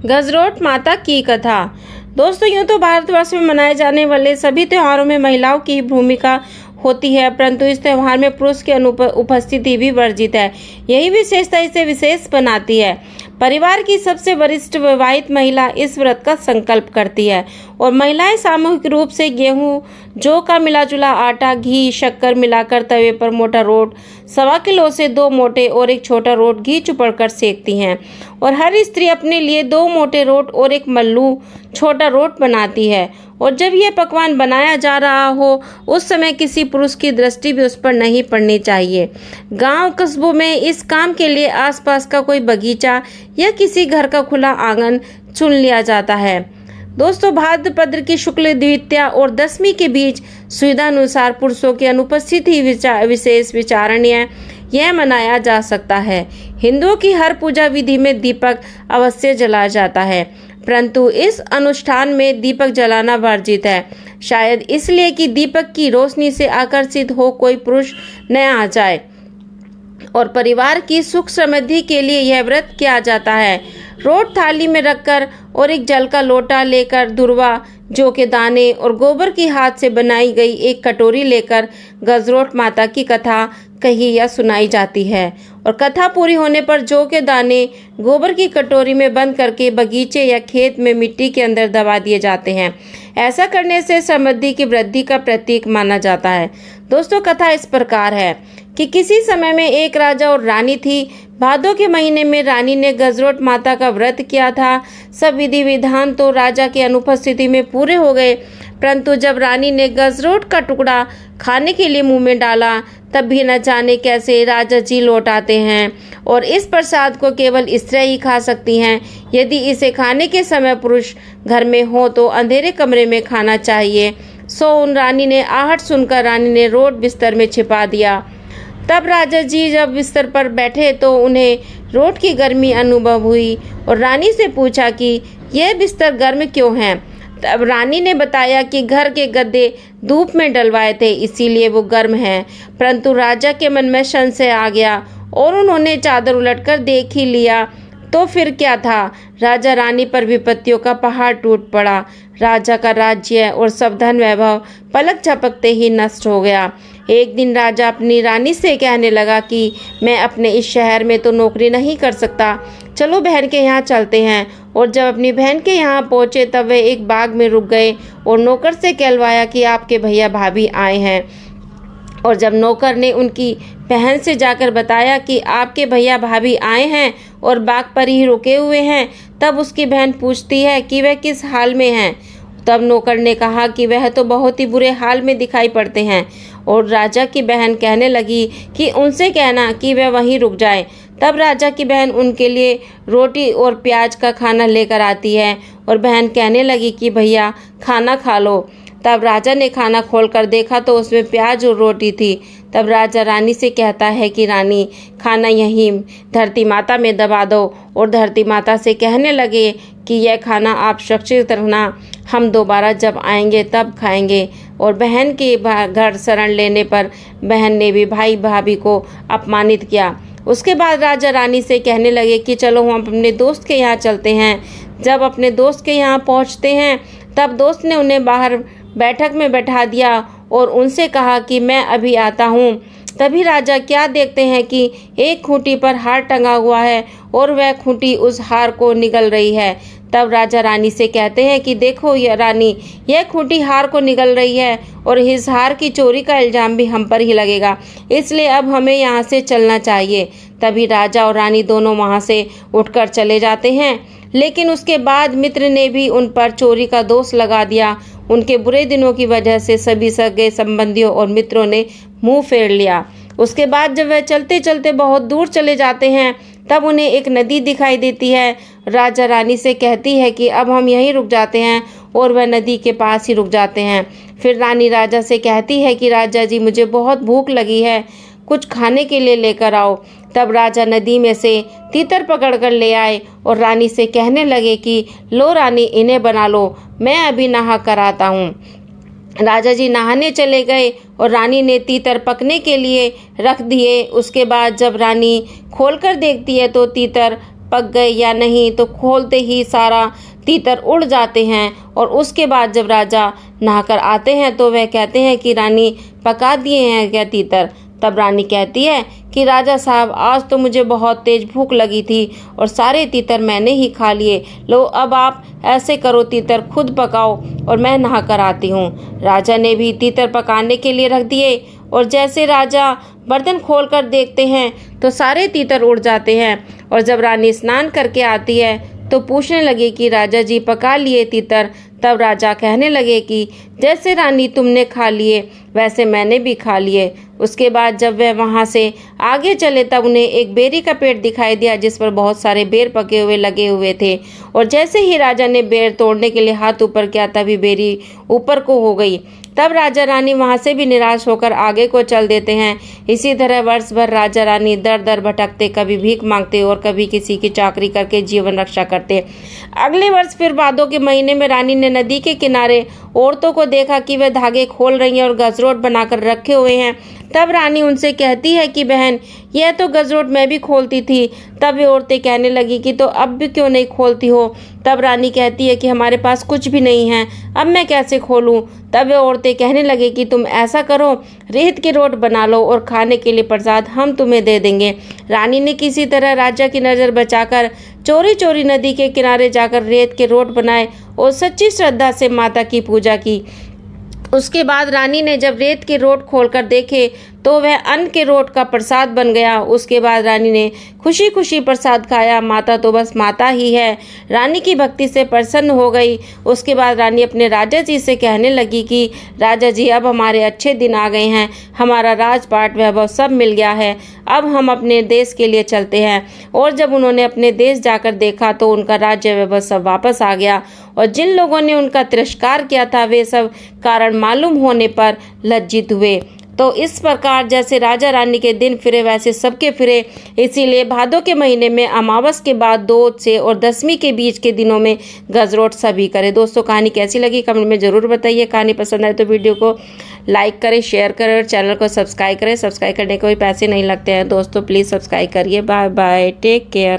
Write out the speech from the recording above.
गजरोट माता की कथा। दोस्तों, यूँ तो भारतवर्ष में मनाए जाने वाले सभी त्योहारों में महिलाओं की भूमिका होती है, परंतु इस त्यौहार में पुरुष की उपस्थिति भी वर्जित है। यही विशेषता इसे विशेष बनाती है। परिवार की सबसे वरिष्ठ विवाहित महिला इस व्रत का संकल्प करती है और महिलाएं सामूहिक रूप से गेहूं, जौ का मिलाजुला आटा, घी, शक्कर मिलाकर तवे पर मोटा रोट 1.25 किलो से 2 मोटे और 1 छोटा रोट घी चुपड़कर सेकती हैं और हर स्त्री अपने लिए 2 मोटे रोट और 1 मल्लू छोटा रोट बनाती है। और जब यह पकवान बनाया जा रहा हो, उस समय किसी पुरुष की दृष्टि भी उस पर नहीं पड़नी चाहिए। गांव कस्बों में इस काम के लिए आसपास का कोई बगीचा या किसी घर का खुला आंगन चुन लिया जाता है। दोस्तों, भाद्रपद की शुक्ल द्वितीया और दशमी के बीच सुविधानुसार पुरुषों की अनुपस्थिति विशेष विचारणीय यह मनाया जा सकता है। हिंदुओं की हर पूजा विधि में दीपक अवश्य जलाया जाता है, परंतु इस अनुष्ठान में दीपक जलाना वर्जित है। शायद इसलिए कि दीपक की रोशनी से आकर्षित हो कोई पुरुष न आ जाए और परिवार की सुख समृद्धि के लिए यह व्रत किया जाता है। रोट थाली में रखकर और एक जल का लोटा लेकर दुर्वा, जौ के दाने और गोबर की हाथ से बनाई गई एक कटोरी लेकर गजरोट माता की कथा कही या सुनाई जाती है और कथा पूरी होने पर जौ के दाने गोबर की कटोरी में बंद करके बगीचे या खेत में मिट्टी के अंदर दबा दिए जाते हैं। ऐसा करने से समृद्धि की वृद्धि का प्रतीक माना जाता है। दोस्तों, कथा इस प्रकार है कि किसी समय में एक राजा और रानी थी। भादों के महीने में रानी ने गजरोट माता का व्रत किया था। सब विधि विधान तो राजा की अनुपस्थिति में पूरे हो गए, परंतु जब रानी ने गजरोट का टुकड़ा खाने के लिए मुंह में डाला, तब भी न जाने कैसे राजा जी लौट आते हैं और इस प्रसाद को केवल स्त्रियां ही खा सकती हैं। यदि इसे खाने के समय पुरुष घर में हो तो अंधेरे कमरे में खाना चाहिए। सो उन रानी ने आहट सुनकर रानी ने रोट बिस्तर में छिपा दिया। तब राजा जी जब बिस्तर पर बैठे तो उन्हें रोट की गर्मी अनुभव हुई और रानी से पूछा कि यह बिस्तर गर्म क्यों है। तब रानी ने बताया कि घर के गद्दे धूप में डलवाए थे, इसीलिए वो गर्म हैं। परंतु राजा के मन में संशय आ गया और उन्होंने चादर उलटकर देख ही लिया तो फिर क्या था, राजा रानी पर विपत्तियों का पहाड़ टूट पड़ा। राजा का राज्य और सब धन वैभव पलक झपकते ही नष्ट हो गया। एक दिन राजा अपनी रानी से कहने लगा कि मैं अपने इस शहर में तो नौकरी नहीं कर सकता, चलो बहन के यहाँ चलते हैं। और जब अपनी बहन के यहाँ पहुँचे तब वे एक बाग में रुक गए और नौकर से कहलवाया कि आपके भैया भाभी आए हैं। और जब नौकर ने उनकी बहन से जाकर बताया कि आपके भैया भाभी आए हैं और बाग पर ही रुके हुए हैं, तब उसकी बहन पूछती है कि वह किस हाल में हैं। तब नौकर ने कहा कि वह तो बहुत ही बुरे हाल में दिखाई पड़ते हैं। और राजा की बहन कहने लगी कि उनसे कहना कि वह वहीं रुक जाए। तब राजा की बहन उनके लिए रोटी और प्याज का खाना लेकर आती है और बहन कहने लगी कि भैया खाना खा लो। तब राजा ने खाना खोलकर देखा तो उसमें प्याज और रोटी थी। तब राजा रानी से कहता है कि रानी, खाना यहीं धरती माता में दबा दो और धरती माता से कहने लगे कि यह खाना आप सुरक्षित रखना, हम दोबारा जब आएंगे तब खाएंगे। और बहन के घर शरण लेने पर बहन ने भी भाई भाभी को अपमानित किया। उसके बाद राजा रानी से कहने लगे कि चलो हम अपने दोस्त के यहाँ चलते हैं। जब अपने दोस्त के यहाँ पहुँचते हैं तब दोस्त ने उन्हें बाहर बैठक में बैठा दिया और उनसे कहा कि मैं अभी आता हूँ। तभी राजा क्या देखते हैं कि एक खूंटी पर हार टंगा हुआ है और वह खूंटी उस हार को निगल रही है। तब राजा रानी से कहते हैं कि देखो ये रानी, यह खूंटी हार को निगल रही है और इस हार की चोरी का इल्जाम भी हम पर ही लगेगा, इसलिए अब हमें यहाँ से चलना चाहिए। तभी राजा और रानी दोनों वहाँ से उठकर चले जाते हैं, लेकिन उसके बाद मित्र ने भी उन पर चोरी का दोष लगा दिया। उनके बुरे दिनों की वजह से सभी सगे संबंधियों और मित्रों ने मुंह फेर लिया। उसके बाद जब वह चलते चलते बहुत दूर चले जाते हैं तब उन्हें एक नदी दिखाई देती है। राजा रानी से कहती है कि अब हम यहीं रुक जाते हैं और वह नदी के पास ही रुक जाते हैं। फिर रानी राजा से कहती है कि राजा जी, मुझे बहुत भूख लगी है, कुछ खाने के लिए लेकर आओ। तब राजा नदी में से तीतर पकड़कर ले आए और रानी से कहने लगे कि लो रानी, इन्हें बना लो, मैं अभी नहा कर आता हूँ। राजा जी नहाने चले गए और रानी ने तीतर पकने के लिए रख दिए। उसके बाद जब रानी खोलकर देखती है तो तीतर पक गए या नहीं, तो खोलते ही सारा तीतर उड़ जाते हैं। और उसके बाद जब राजा नहाकर आते हैं तो वह कहते हैं कि रानी पका दिए हैं क्या तीतर। तब रानी कहती है कि राजा साहब, आज तो मुझे बहुत तेज भूख लगी थी और सारे तीतर मैंने ही खा लिए। लो अब आप ऐसे करो, तीतर खुद पकाओ और मैं नहा कर आती हूँ। राजा ने भी तीतर पकाने के लिए रख दिए और जैसे राजा बर्तन खोलकर देखते हैं तो सारे तीतर उड़ जाते हैं। और जब रानी स्नान करके आती है तो पूछने लगे कि राजा जी पका लिए तीतर। तब राजा कहने लगे कि जैसे रानी तुमने खा लिए वैसे मैंने भी खा लिए। उसके बाद जब वह वहाँ से आगे चले तब उन्हें एक बेरी का पेड़ दिखाई दिया जिस पर बहुत सारे बेर पके हुए लगे हुए थे। और जैसे ही राजा ने बेर तोड़ने के लिए हाथ ऊपर किया तभी बेरी ऊपर को हो गई। तब राजा रानी वहाँ से भी निराश होकर आगे को चल देते हैं। इसी तरह वर्ष भर राजा रानी दर दर भटकते, कभी भीख मांगते और कभी किसी की चाकरी करके जीवन रक्षा करते। अगले वर्ष फिर भादों के महीने में रानी ने नदी के किनारे औरतों को देखा कि वे धागे खोल रही हैं और गजरोट बनाकर रखे हुए हैं। तब रानी उनसे कहती है कि बहन, यह तो गजरोट मैं भी खोलती थी। तब वे औरतें कहने लगी कि तो अब भी क्यों नहीं खोलती हो। तब रानी कहती है कि हमारे पास कुछ भी नहीं है, अब मैं कैसे खोलूं। तब वे औरतें कहने लगे कि तुम ऐसा करो, रेत के रोट बना लो और खाने के लिए प्रसाद हम तुम्हें दे देंगे। रानी ने किसी तरह राजा की नज़र बचाकर चोरी चोरी नदी के किनारे जाकर रेत के रोट बनाए और सच्ची श्रद्धा से माता की पूजा की। उसके बाद रानी ने जब रेत के रोट खोलकर देखे तो वह अन्न के रोट का प्रसाद बन गया। उसके बाद रानी ने खुशी खुशी प्रसाद खाया। माता तो बस माता ही है। रानी की भक्ति से प्रसन्न हो गई। उसके बाद रानी अपने राजा जी से कहने लगी कि राजा जी, अब हमारे अच्छे दिन आ गए हैं, हमारा राजपाट वैभव सब मिल गया है, अब हम अपने देश के लिए चलते हैं। और जब उन्होंने अपने देश जाकर देखा तो उनका राज्य वैभव सब वापस आ गया और जिन लोगों ने उनका तिरस्कार किया था वे सब कारण मालूम होने पर लज्जित हुए। तो इस प्रकार जैसे राजा रानी के दिन फिरे वैसे सबके फिरे। इसीलिए भादों के महीने में अमावस के बाद 2 से और 10वीं के बीच के दिनों में गजरोट सभी करें। दोस्तों, कहानी कैसी लगी कमेंट में ज़रूर बताइए। कहानी पसंद आए तो वीडियो को लाइक करें, शेयर करें और चैनल को सब्सक्राइब करें। सब्सक्राइब करने के कोई पैसे नहीं लगते हैं दोस्तों, प्लीज़ सब्सक्राइब करिए। Bye bye, take care.